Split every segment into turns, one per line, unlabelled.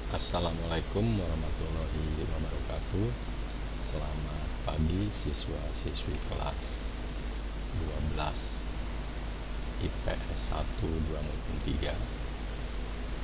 Assalamualaikum warahmatullahi wabarakatuh. Selamat pagi siswa-siswi kelas 12 IPS 1 2 maupun 3.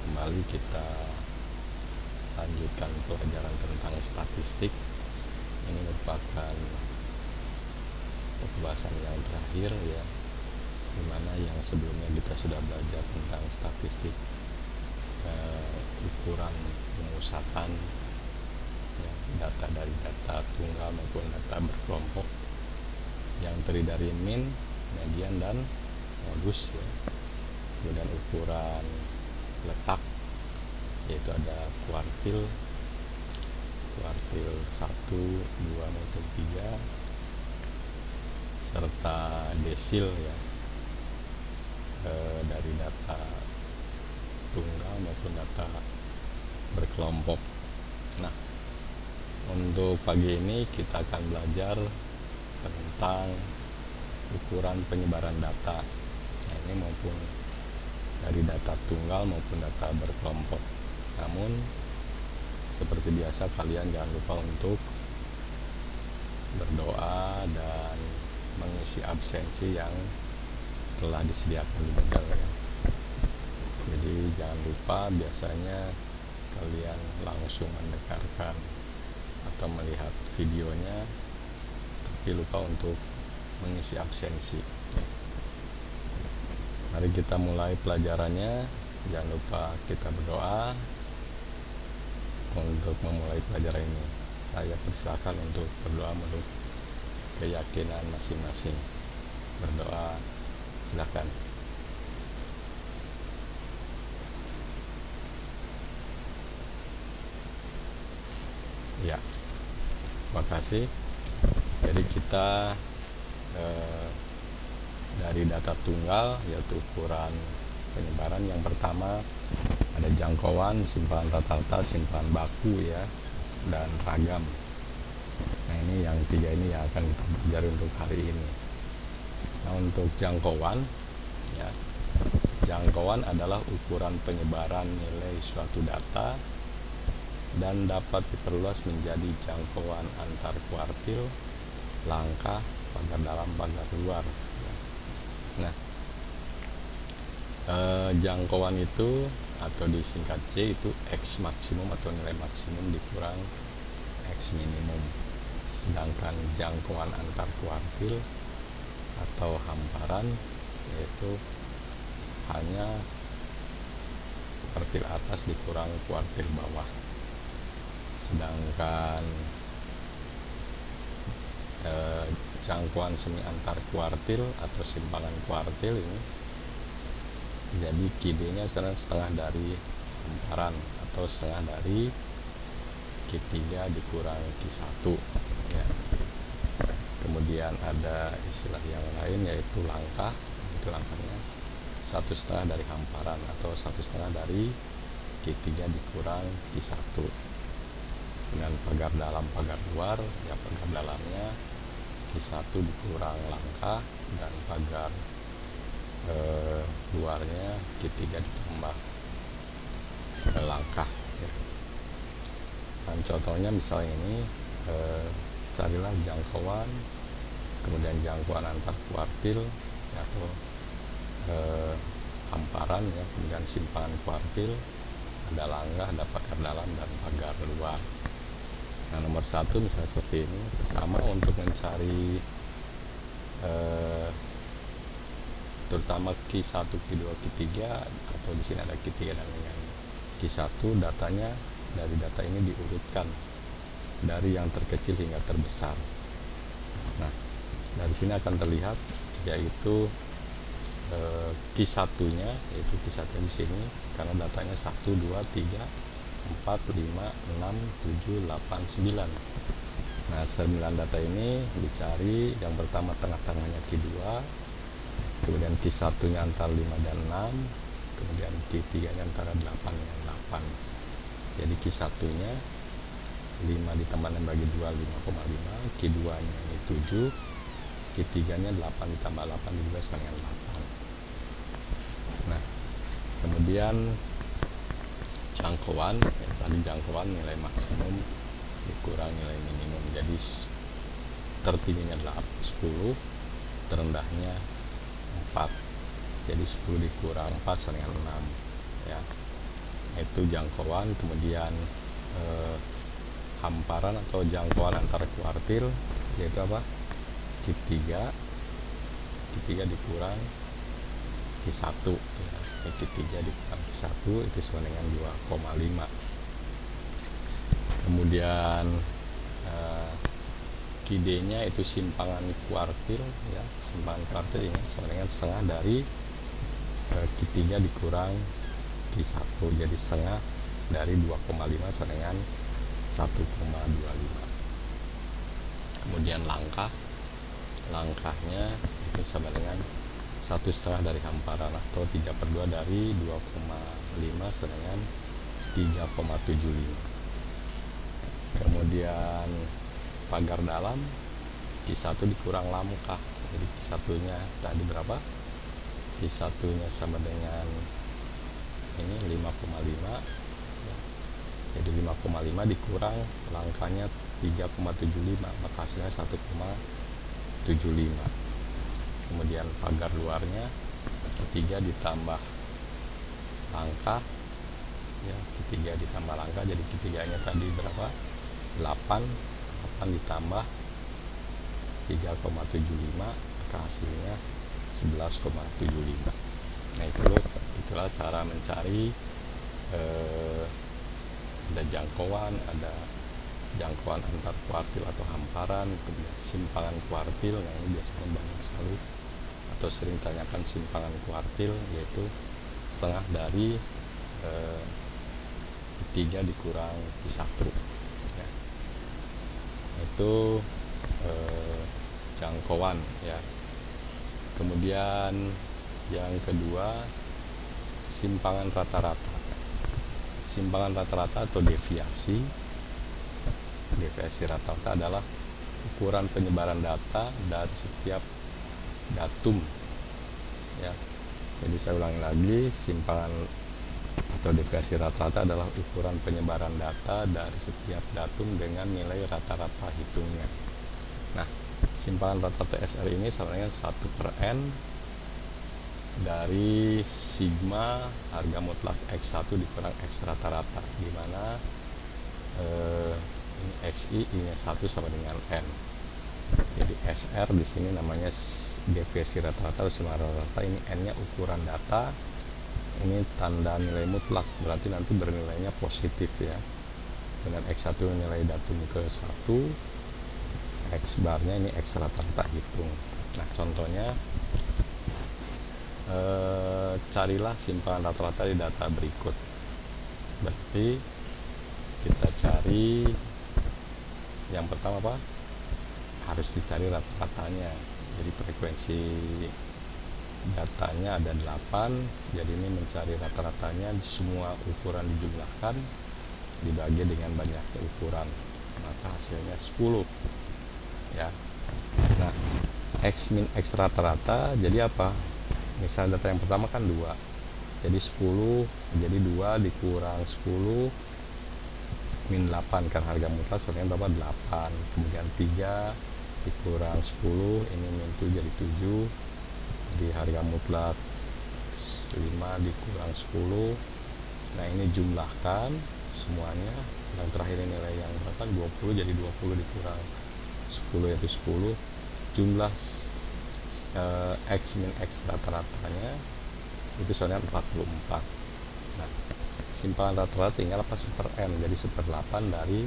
Kembali kita lanjutkan pelajaran tentang statistik. Ini merupakan pembahasan yang terakhir ya, dimana yang sebelumnya kita sudah belajar tentang statistik, ukuran pemusatan ya, data dari data tunggal maupun data berkelompok yang terdiri dari min, median, dan modus ya. Kemudian ukuran letak, yaitu ada kuartil 1, 2 maupun 3, serta desil ya, dari data tunggal maupun data berkelompok. Nah, untuk pagi ini kita akan belajar tentang ukuran penyebaran data. Nah, ini maupun dari data tunggal maupun data berkelompok. Namun seperti biasa, kalian jangan lupa untuk berdoa dan mengisi absensi yang telah disediakan di modal ya. Jadi jangan lupa, biasanya kalian langsung mendengarkan atau melihat videonya, tapi lupa untuk mengisi absensi. Mari kita mulai pelajarannya. Jangan lupa kita berdoa untuk memulai pelajaran ini. Saya persilakan untuk berdoa menurut keyakinan masing-masing. Berdoa, silakan. Ya, terima kasih. Jadi kita dari data tunggal, yaitu ukuran penyebaran, yang pertama ada jangkauan, simpanan rata-rata, simpanan baku ya, dan ragam. Nah, ini yang tiga ini yang akan kita pelajari untuk hari ini. Nah, untuk jangkauan ya, jangkauan adalah ukuran penyebaran nilai suatu data dan dapat diperluas menjadi jangkauan antar kuartil, langkah, pagar dalam, pagar luar. Nah, jangkauan itu atau disingkat J itu X maksimum atau nilai maksimum dikurang X minimum. Sedangkan jangkauan antar kuartil atau hamparan yaitu hanya kuartil atas dikurang kuartil bawah. Sedangkan jangkauan semi antar kuartil atau simpanan kuartil ini jadi QD-nya sekarang setengah dari hamparan atau setengah dari Q3 dikurang Q1 ya. Kemudian ada istilah yang lain yaitu langkah. Itu langkahnya 1/2 dari hamparan atau 1/2 dari Q3 dikurang Q1. Dengan pagar dalam, pagar luar ya, pagar dalamnya Q1 dikurang langkah, dan pagar luarnya Q3 ditambah langkah ya. Dan contohnya misalnya ini, carilah jangkauan, kemudian jangkauan antar kuartil ya, atau hamparan ya, kemudian simpanan kuartil, ada langkah, ada pagar dalam, dan pagar luar. Nah, nomor 1 misalnya seperti ini, sama untuk mencari terutama Q1, Q2, Q3, atau di sini ada Q3 dan dengan Q1, datanya dari data ini diurutkan dari yang terkecil hingga terbesar. Nah, dari sini akan terlihat yaitu Q1-nya, yaitu Q1 di sini karena datanya 1, 2, 3, 4, 5, 6, 7, 8, 9. Nah, 9 data ini dicari. Yang pertama tengah-tengahnya Q2, kemudian Q1-nya antara 5 dan 6, kemudian Q3-nya antara 8 dan 8. Jadi Q1-nya 5 ditambah 6 bagi 2, 5,5. Q2-nya ini 7, Q3-nya 8 ditambah 8 dibagi dengan 8. Nah, kemudian jangkauan ya, tadi jangkauan nilai maksimum dikurang nilai minimum, jadi tertingginya 10, terendahnya 4, jadi 10 dikurang 4 sama dengan 6 ya, itu jangkauan. Kemudian hamparan atau jangkauan antar kuartil yaitu apa, Q3 dikurang Q1 ya, Q3 dikurang Q1 itu sama dengan 2,5. Kemudian QD nya itu simpangan kuartil ya, simpangan kuartil ini sama dengan setengah dari Q3 dikurang Q1, jadi setengah dari 2,5 sama dengan 1,25. Kemudian langkahnya itu sama dengan 1/2 dari hamparan atau 3/2 dari 2,5 sama dengan 3,75. Kemudian pagar dalam Q1 dikurang langkah, jadi Q1 nya tadi berapa, Q1 nya sama dengan ini 5,5 ya. Jadi 5,5 dikurang langkahnya 3,75, maka hasilnya 1,75. Kemudian pagar luarnya 3 ditambah langkah ya, Q3 ditambah langkah, jadi Q3 nya tadi berapa, 8 ditambah 3,75, maka hasilnya 11,75. Nah itulah cara mencari ada jangkauan, ada jangkauan antar kuartil atau hamparan, kemudian simpangan kuartil. Nah ini biasanya banyak sekali atau sering tanyakan simpangan kuartil, yaitu setengah dari Q3 dikurang Q1 ya. Itu jangkauan ya. Kemudian yang kedua, simpangan rata-rata. Simpangan rata-rata atau deviasi rata-rata adalah ukuran penyebaran data dari setiap datum ya. Jadi saya ulangi lagi, simpangan atau deviasi rata-rata adalah ukuran penyebaran data dari setiap datum dengan nilai rata-rata hitungnya. Nah, simpangan rata-rata SR ini sama dengan 1/n dari sigma harga mutlak X1 dikurang X rata-rata, di mana ini XI ini 1 sama dengan N. Jadi SR di sini namanya deviasi rata-rata atau simpangan rata-rata, ini N-nya ukuran data, ini tanda nilai mutlak, berarti nanti bernilainya positif ya. Dengan X1 nilai datum ke 1, X barnya ini X rata-rata hitung. Nah contohnya, carilah simpangan rata-rata di data berikut. Berarti kita cari yang pertama apa? Harus dicari rata-ratanya. Jadi frekuensi datanya ada 8, jadi ini mencari rata-ratanya, semua ukuran dijumlahkan dibagi dengan banyaknya ukuran, maka hasilnya 10 ya. Nah, X min X rata-rata jadi apa? Misal data yang pertama kan 2, jadi 10, jadi 2 dikurang 10 min 8, karena harga mutlak sebenarnya berapa, 8. Kemudian 3 dikurang 10, ini min 7 jadi 7, jadi harga mutlak 5 dikurang 10. Nah ini jumlahkan semuanya, yang terakhir ini nilai yang berapa, 20, jadi 20 dikurang 10 yaitu 10. Jumlah X min X rata-ratanya itu soalnya 44. Nah simpangan rata-rata tinggal apa, 1/n, jadi 1/8 dari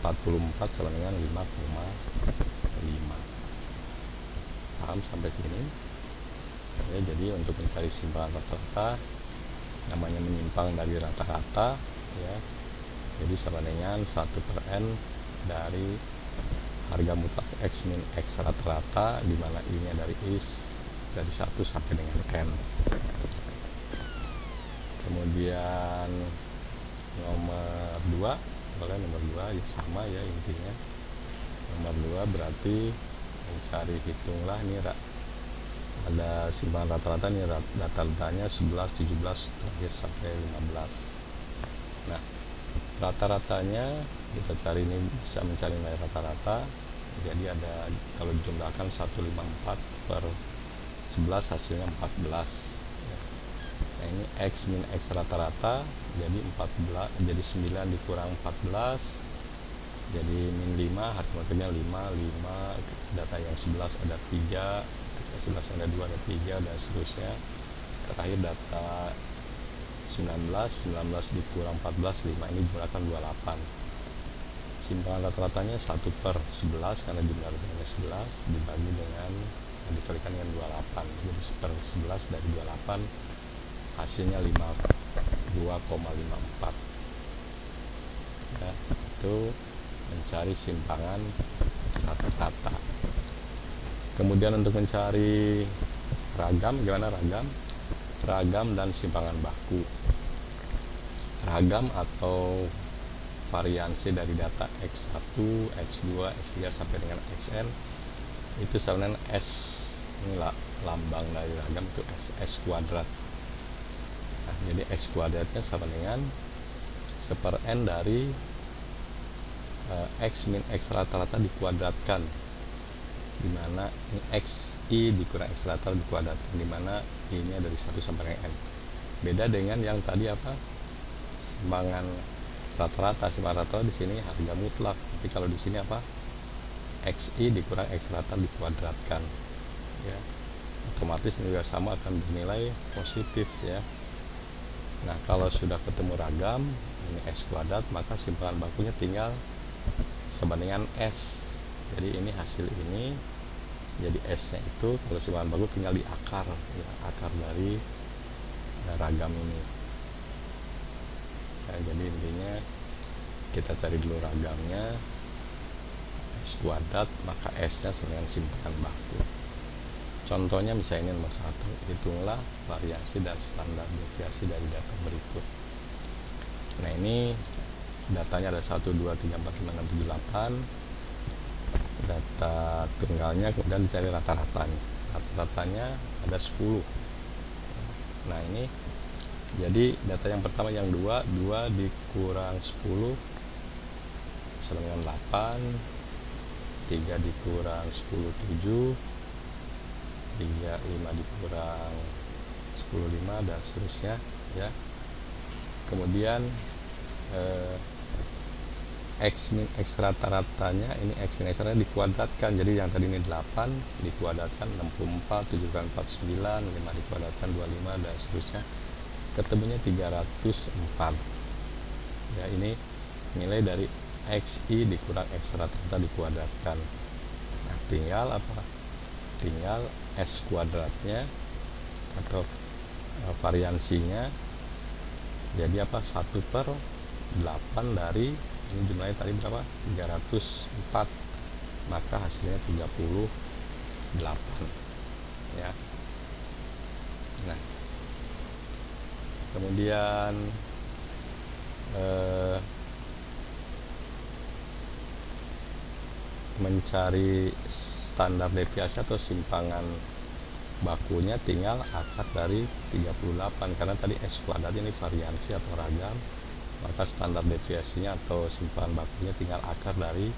44 sama dengan 5,5. Paham sampai sini ya? Jadi untuk mencari simpangan rata-rata namanya menyimpang dari rata-rata ya, jadi sama dengan 1/n dari harga mutlak X min X rata-rata, di mana I nya dari dari 1 sampai dengan N. Kemudian nomor 2, boleh nomor 2 ya, sama ya intinya. Nomor 2 berarti mencari, hitunglah ini ada simpangan rata-rata, ini data-datanya 11, 17 terakhir sampai 15 Nah, rata-ratanya kita cari, ini bisa mencari nilai rata-rata. Jadi ada, kalau dijumlahkan 154 per 11 hasilnya 14 ya. Nah, ini X min X rata-rata, jadi 14, jadi 9 dikurang 14 jadi min 5, matematikanya 5, data yang 11 ada 3, 11 ada 2, ada 3, dan seterusnya. Terakhir data 19 dikurang 14, 5, ini jumlahkan 28. Simpangan rata-ratanya 1 per 11 karena jumlah ratanya 11 dibagi dengan, dikalikan dengan 28, jadi 1 per 11 dari 28 hasilnya 2,54 ya. Itu mencari simpangan rata-rata. Kemudian untuk mencari ragam, gimana ragam? Ragam dan simpangan baku. Ragam atau variansi dari data X1, X2, X3 sampai dengan Xn itu sebenarnya S, inilah lambang dari ragam itu S kuadrat. Nah, jadi X kuadratnya sama dengan 1/n dari X min X rata-rata dikuadratkan, dimana ini XI dikurang X rata dikuadratkan, dimana I-nya dari 1 sampai dengan N. Beda dengan yang tadi apa, simpangan rata-rata. Simpangan rata-rata di sini harga mutlak, tapi kalau di sini apa, XI dikurang X rata dikuadratkan ya, otomatis juga sama akan bernilai positif ya. Nah, kalau sudah ketemu ragam, ini S kuadrat, maka simpangan bakunya tinggal sebandingan S. Jadi ini hasil ini, jadi S nya itu kalau simpangan baku tinggal di akar ya, akar dari ragam ini ya. Jadi intinya kita cari dulu ragamnya S kuadrat, maka S nya sama dengan simpangan baku. Contohnya misalnya ini nomor 1, hitunglah variasi dan standar deviasi dari data berikut. Nah, ini datanya ada 1, 2, 3, 4, 5, 6, 7, 8 data tunggalnya, kemudian dicari rata-ratanya. Rata-ratanya ada 10. Nah, ini jadi data yang pertama yang 2 dikurang 10 sama dengan 8, 3 dikurang 10, 7, 5 dikurang 10, 5, dan seterusnya ya. Kemudian X min X rata-ratanya, ini X min X rata dikuadratkan, jadi yang tadi ini 8 dikuadratkan 64, 7 kali 4 9, 5 dikuadratkan 25, dan seterusnya, ketemunya 304 ya. Ini nilai dari XI dikurang X rata-rata dikuadratkan. Nah, tinggal apa, tinggal S kuadratnya atau variansinya, jadi apa, 1 per 8 dari ini jumlahnya tadi berapa, 304, maka hasilnya 38 ya. Nah, kemudian mencari standar deviasi atau simpangan bakunya, tinggal akar dari 38 karena tadi S kuadrat ini variansi atau ragam, maka standar deviasinya atau simpangan bakunya tinggal akar dari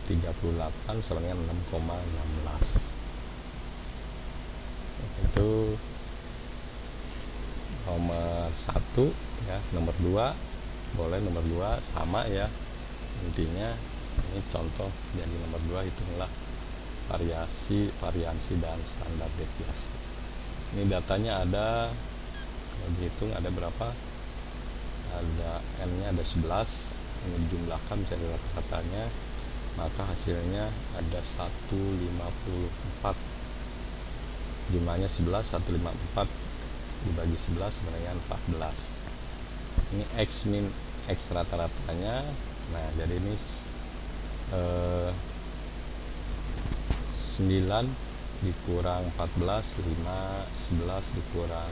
38 sama dengan 6,16. Itu nomor 1 ya. Nomor 2 boleh, nomor 2 sama ya, intinya ini contoh. Jadi nomor 2 hitunglah variansi dan standar deviasi. Ini datanya ada, kalau dihitung ada berapa, ada N nya ada 11, ini dijumlahkan menjadi rata-ratanya, maka hasilnya ada 154, jumlahnya 11, 154 dibagi 11 sama dengan 14. Ini X min X rata-ratanya. Nah, jadi ini 9 dikurang 14, 5, 11 dikurang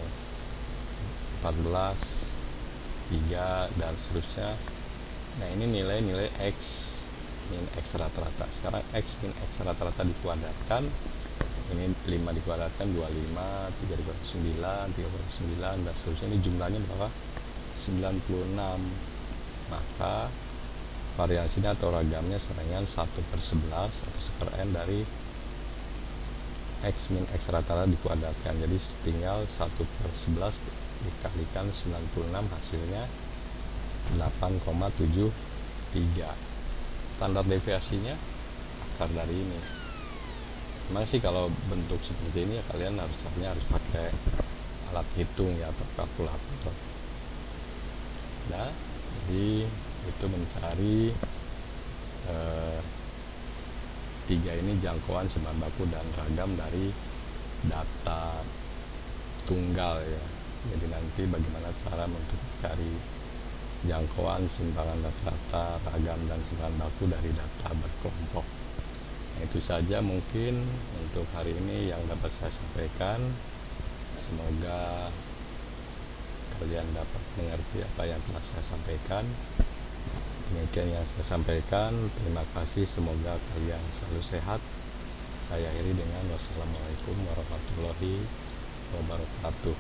14, 3, dan seterusnya. Nah, ini nilai-nilai X min X rata-rata. Sekarang X min X rata-rata dikuadratkan, ini 5 dikuadratkan 25, 3 dikuadratkan 9, 3 dikuadratkan 9, dan seterusnya. Ini jumlahnya berapa, 96 maka variasinya atau ragamnya sama dengan 1/11 atau 1/n dari X min X rata-rata dikuadratkan. Jadi tinggal 1/11 dikalikan 96, hasilnya 8,73. Standar deviasinya akar dari ini. Memang sih kalau bentuk seperti ini ya kalian harus pakai alat hitung ya atau kalkulator. Nah, jadi itu mencari 3 ini jangkauan simpan baku dan ragam dari data tunggal ya. Jadi nanti bagaimana cara untuk mencari jangkauan simpangan rata-rata, ragam dan simpan baku dari data berkelompok. Nah, itu saja mungkin untuk hari ini yang dapat saya sampaikan. Semoga kalian dapat mengerti apa yang telah saya sampaikan. Demikian yang saya sampaikan. Terima kasih, semoga kalian selalu sehat. Saya akhiri dengan wassalamualaikum warahmatullahi wabarakatuh.